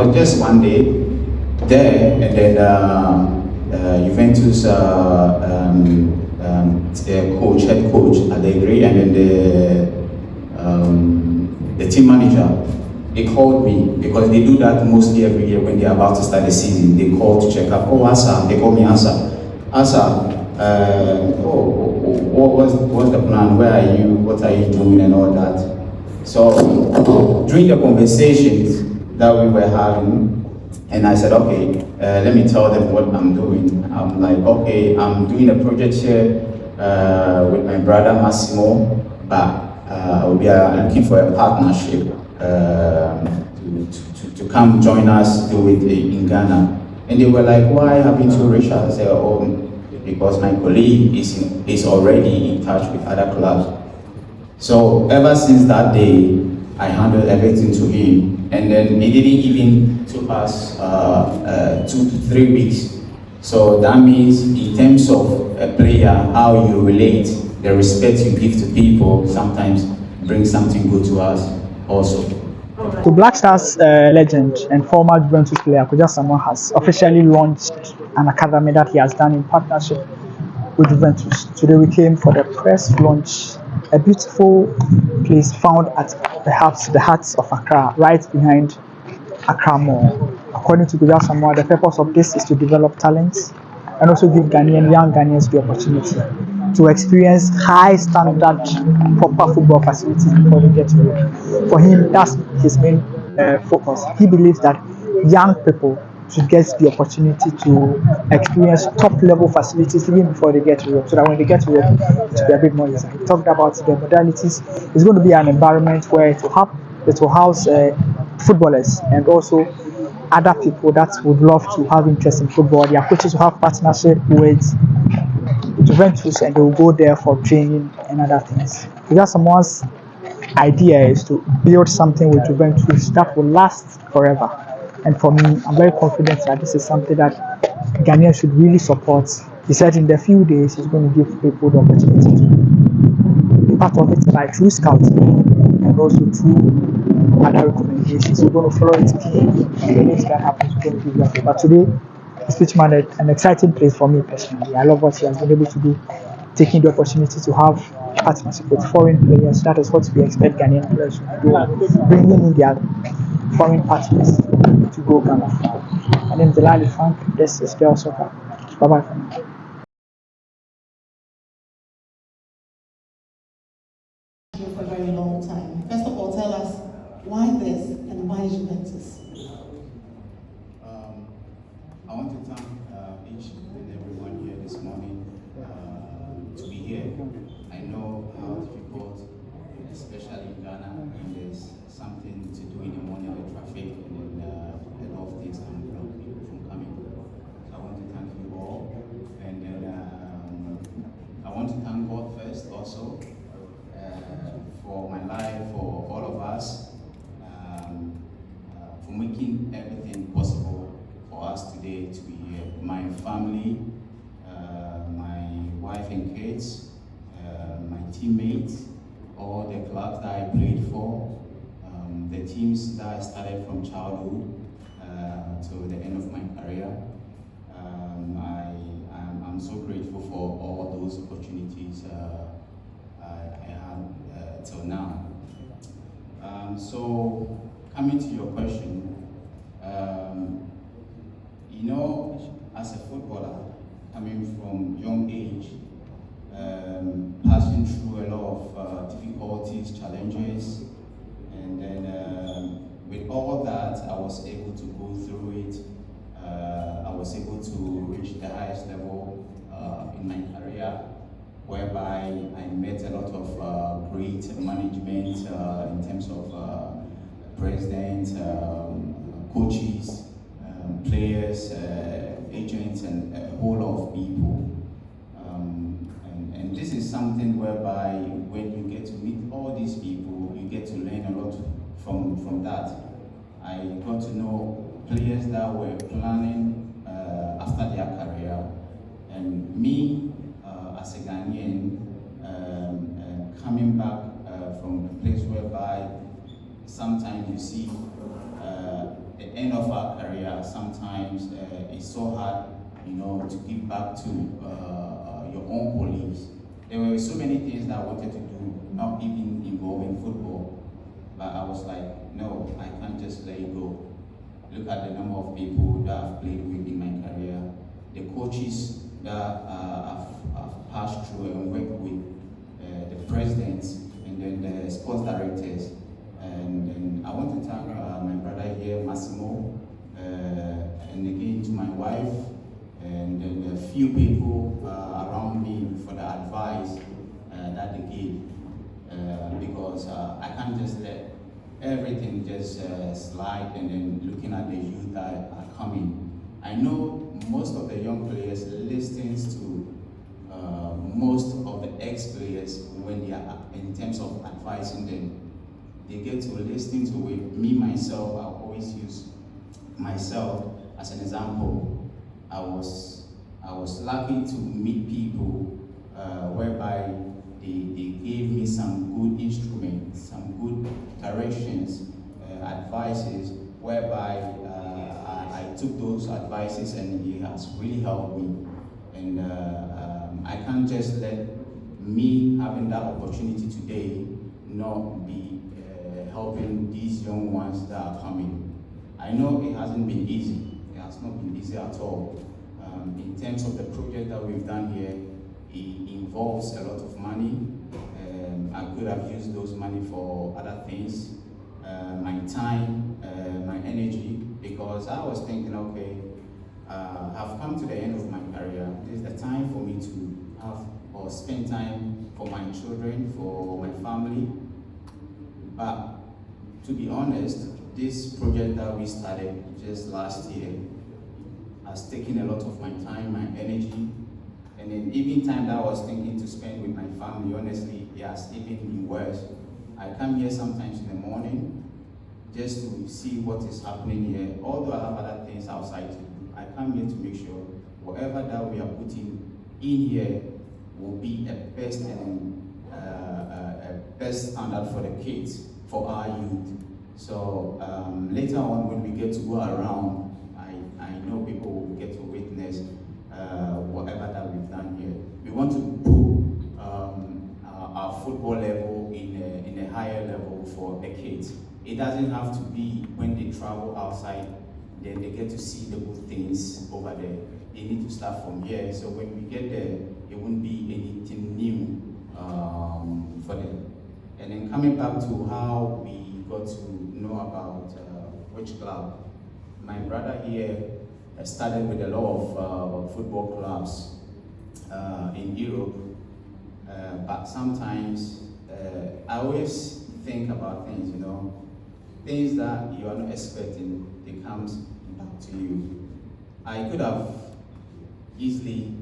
was just one day there, and then Juventus head coach Allegri, and then the team manager, they called me because they do that mostly every year when they're about to start the season. They call to check up. Oh, Asa, they call me Asa. What's the plan? Where are you? What are you doing and all that? So during the conversations that we were having, and I said, okay, let me tell them what I'm doing. I'm like, okay, I'm doing a project here with my brother Massimo, but we are looking for a partnership to come join us do it in Ghana. And they were like, why haven't you reached out? I said, oh, because my colleague is already in touch with other clubs. So ever since that day, I handled everything to him. And then it didn't even took us 2 to 3 weeks. So that means in terms of a player, how you relate, the respect you give to people, sometimes brings something good to us also. So Black Stars legend and former Juventus player Kwadwo Asamoah has officially launched an academy that he has done in partnership with Juventus. Today we came for the press launch, a beautiful place found at perhaps the heart of Accra, right behind Accra Mall. According to Kwadwo Asamoah, the purpose of this is to develop talents and also give young Ghanaians the opportunity to experience high standard proper football facilities before they get to Europe. For him, that's his main focus. He believes that young people should get the opportunity to experience top level facilities even before they get to Europe, so that when they get to Europe, it will be a bit more easy. He talked about the modalities. It's going to be an environment where it will house footballers and also other people that would love to have interest in football. Their coaches will have partnership with Juventus and they will go there for training and other things. Because someone's idea is to build something with Juventus that will last forever. And for me, I'm very confident that this is something that Ghanaians should really support. He said in the few days he's going to give people the opportunity to be part of it by through scouting and also through other recommendations. We're going to follow it key, and the next that happens, we're going to give you. But today, it's pretty much an exciting place for me personally. I love what he has been able to do, taking the opportunity to have partnership with foreign players. That is what we expect Ghanaian players to do, bringing in their foreign partners to go Ghana. And then Delali Frank, this is Girl Soccer. Bye bye for now. For a very long time. First of all, tell us why this and why Juventus? I want to thank each and everyone here this morning to be here. I know how difficult, especially in Ghana, when there's something to do in the morning with traffic, and then a lot of things can block people from coming. So I want to thank you all, and then I want to thank God first also for my life, for all of us, for making everything possible for us today to be here. My family, my wife and kids, my teammates, all the clubs that I played for, the teams that I started from childhood to the end of my career. I'm so grateful for all those opportunities I had till now. So coming to your question, you know, as a footballer, coming from young age, passing through a lot of difficulties, challenges, and then with all that, I was able to go through it. I was able to reach the highest level in my career, whereby I met a lot of great management in terms of presidents, coaches, players, agents, and a whole lot of people. And this is something whereby when you get to meet all these people, you get to learn a lot from that. I got to know players that were planning after their career, and me as a Ghanaian coming back from a place whereby sometimes you see the end of our career, sometimes it's so hard, to give back to your own colleagues. There were so many things that I wanted to do, not even involving football, but I was like, no, I can't just let it go. Look at the number of people that I've played with in my career, the coaches that I've passed through and worked with, the presidents, and then the sports directors. And I want to thank my brother here, Massimo, and again to my wife, and then a few people around me for the advice that they gave. Because I can't just let everything just slide, and then looking at the youth that are coming. I know most of the young players listens to most of the ex-players when they are in terms of advising them. They get to listen to it. Me, myself, I always use myself as an example. I was lucky to meet people whereby they gave me some good instruments, some good directions, advices, whereby I took those advices and it has really helped me. And I can't just let me having that opportunity today not be helping these young ones that are coming. I know it hasn't been easy. It has not been easy at all. In terms of the project that we've done here, it involves a lot of money. I could have used those money for other things, my time, my energy, because I was thinking, okay, I've come to the end of my career. This is the time for me to have or spend time for my children, for my family. But to be honest, this project that we started just last year has taken a lot of my time, my energy, and then even time that I was thinking to spend with my family, honestly, it has even been worse. I come here sometimes in the morning just to see what is happening here. Although I have other things outside to do, I come here to make sure whatever that we are putting in here will be a best and a best standard for the kids, for our youth. So later on, when we get to go around, I know people will get to witness whatever that we've done here. We want to put our football level in a higher level for the kids. It doesn't have to be when they travel outside, then they get to see the good things over there. They need to start from here. So when we get there, it won't be anything new for them. And then coming back to how we got to know about which club, my brother here started with a lot of football clubs in Europe, but sometimes I always think about things, things that you are not expecting, they comes back to you. I could have easily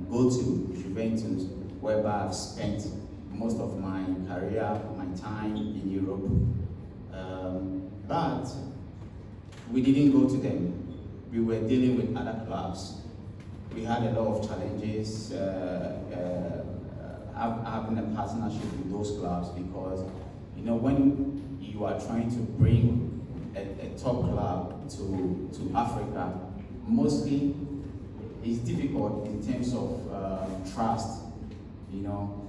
go to Juventus, whereby I've spent most of my career, my time in Europe, but we didn't go to them. We were dealing with other clubs. We had a lot of challenges having a partnership with those clubs, because when you are trying to bring a top club to Africa, mostly it's difficult in terms of trust.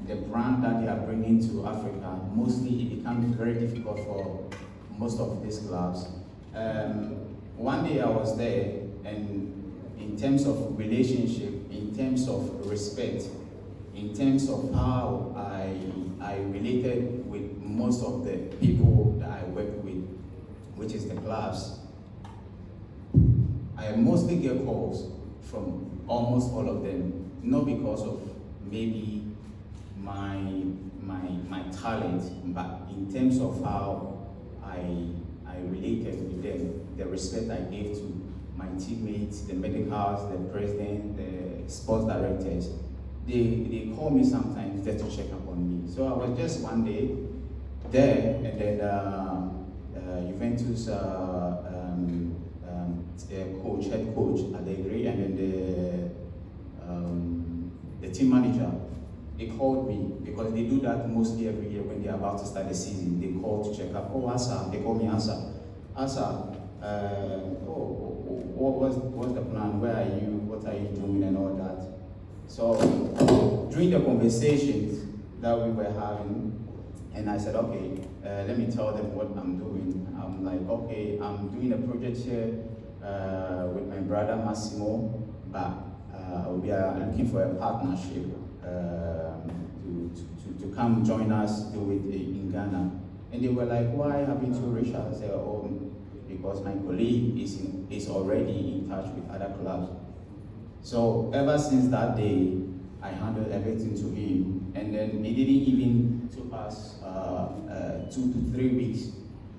The brand that they are bringing to Africa, mostly it becomes very difficult for most of these clubs. One day I was there, and in terms of relationship, in terms of respect, in terms of how I related with most of the people that I work with, which is the clubs, I mostly get calls from almost all of them, not because of maybe my talent, but in terms of how I related with them, the respect I gave to my teammates, the medicals, the president, the sports directors. They call me sometimes just to check up on me. So I was just one day there, and then Juventus head coach Allegri, and then the team manager, they called me, because they do that mostly every year when they're about to start the season. They call to check up. Oh, Asa, they call me Asa. Asa, what's the plan? Where are you? What are you doing and all that? So during the conversations that we were having, and I said, okay, let me tell them what I'm doing. I'm like, okay, I'm doing a project here with my brother Massimo, but we are looking for a partnership to come join us do it in Ghana. And they were like, why haven't you reached out? I said, oh, because my colleague is already in touch with other clubs. So ever since that day, I handled everything to him, and then it didn't even took us 2 to 3 weeks.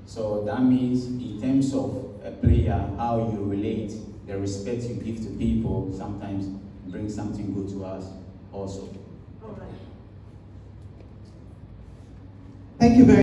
So that means in terms of a player, how you relate, the respect you give to people, sometimes brings something good to us also. Thank you very much.